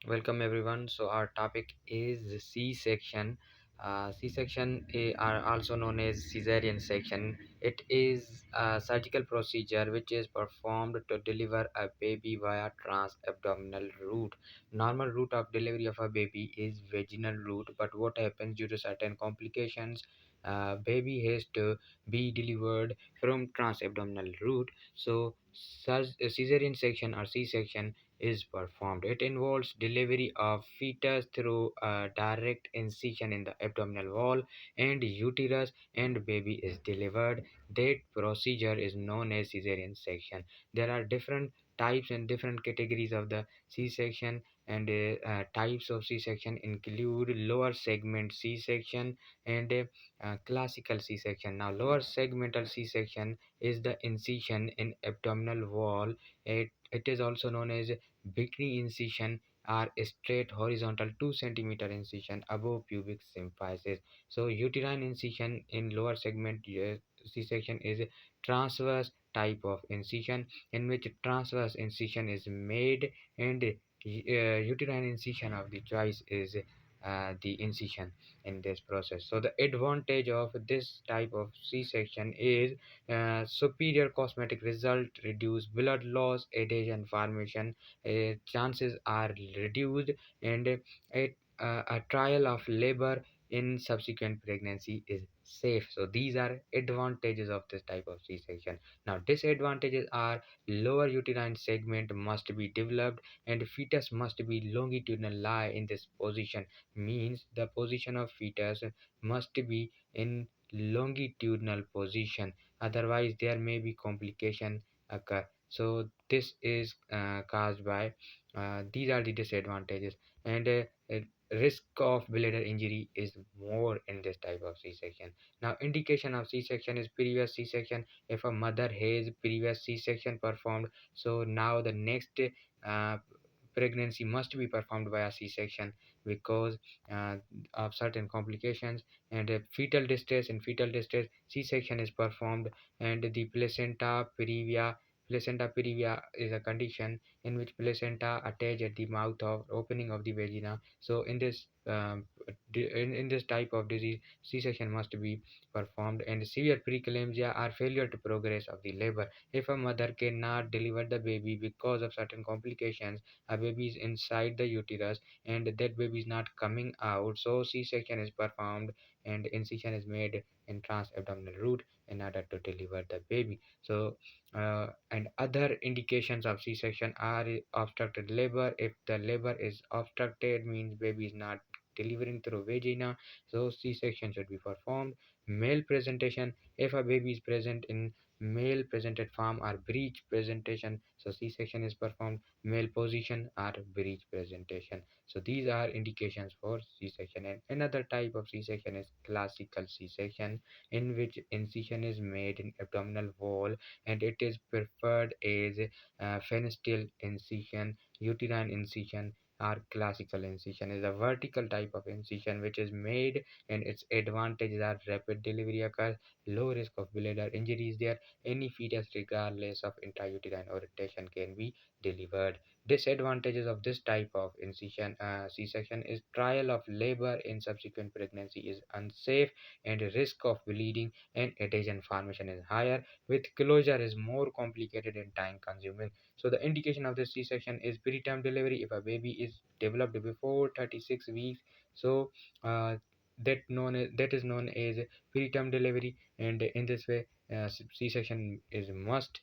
Welcome everyone. So our topic is C-section. C-section are also known as cesarean section. It is a surgical procedure which is performed to deliver a baby via trans-abdominal route. Normal route of delivery of a baby is vaginal route, but what happens due to certain complications? Baby has to be delivered from trans-abdominal route. So, cesarean section or C-section is performed. It involves delivery of fetus through a direct incision in the abdominal wall and uterus, and baby is delivered. That procedure is known as cesarean section. There are different types and different categories of the C-section, and types of C-section include lower segment C-section and classical C-section. Now, lower segmental C-section is the incision in abdominal wall. It is also known as bikini incision are a straight horizontal 2 centimeter incision above pubic symphysis. So uterine incision in lower segment C-section is a transverse type of incision in which transverse incision is made, and uterine incision of the choice is the incision in this process. So the advantage of this type of C-section is superior cosmetic result, reduce blood loss, adhesion formation, chances are reduced, and a trial of labor in subsequent pregnancy is safe. So these are advantages of this type of C-section. Now disadvantages are lower uterine segment must be developed, and fetus must be longitudinal lie in this position, means the position of fetus must be in longitudinal position, otherwise there may be complication occur. So this is caused by these are the disadvantages, and risk of bladder injury is more in this type of C-section. Now indication of C-section is previous C-section. If a mother has previous C-section performed, so now the next uh, pregnancy must be performed via C-section because uh, of certain complications, and fetal distress. In fetal distress, C-section is performed, and the placenta previa is a condition in which placenta attach at the mouth of opening of the vagina. So in this in this type of disease, C-section must be performed, and severe preeclampsia are failure to progress of the labor. If a mother cannot deliver the baby because of certain complications, a baby is inside the uterus and that baby is not coming out, so C-section is performed and incision is made in trans-abdominal route in order to deliver the baby. So and other indications of C-section are obstructed labor. If the labor is obstructed, means baby is not delivering through vagina, so C-section should be performed. Male presentation, if a baby is present in male presented form or breech presentation, so C-section is performed. Male position or breech presentation. So these are indications for C-section. And another type of C-section is classical C-section, in which incision is made in abdominal wall, and it is preferred as fenestrial incision. Uterine incision or classical incision is a vertical type of incision which is made, and its advantages are rapid delivery occurs, low risk of bladder injury is there, any fetus regardless of intrauterine orientation can be delivered. Disadvantages of this type of incision C-section is trial of labor in subsequent pregnancy is unsafe, and risk of bleeding and adhesion formation is higher, with closure is more complicated and time consuming. So the indication of the C-section is preterm delivery if a baby is developed before 36 weeks. So that is known as preterm delivery, and in this way C-section is must.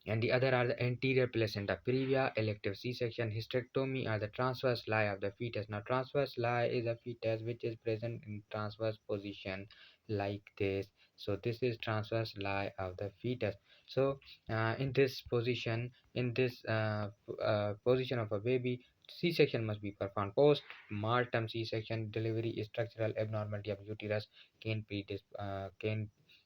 And the other are the anterior placenta previa, elective C-section, hysterectomy are the transverse lie of the fetus. Now transverse lie is a fetus which is present in transverse position like this. So this is transverse lie of the fetus. So in this position, in this position of a baby, C-section must be performed. Post-mortem C-section delivery is structural abnormality of uterus can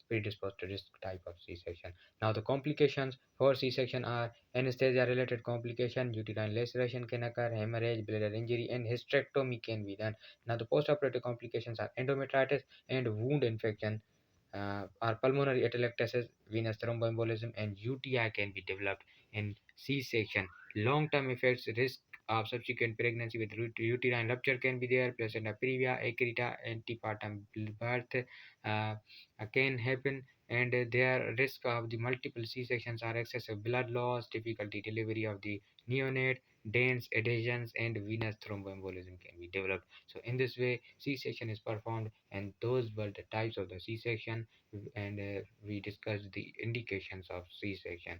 predispose to this type of C-section. Now the complications for C-section are anesthesia-related complication, uterine laceration can occur, hemorrhage, bladder injury, and hysterectomy can be done. Now the postoperative complications are endometritis and wound infection, or pulmonary atelectasis, venous thromboembolism, and UTI can be developed in C-section. Long-term effects risk of subsequent pregnancy with uterine rupture can be there, placenta previa, acrita, antepartum birth can happen, and their risk of the multiple C-sections are excessive blood loss, difficulty delivery of the neonate, dense adhesions, and venous thromboembolism can be developed. So in this way, C-section is performed, and those were the types of the C-section, and we discussed the indications of C-section.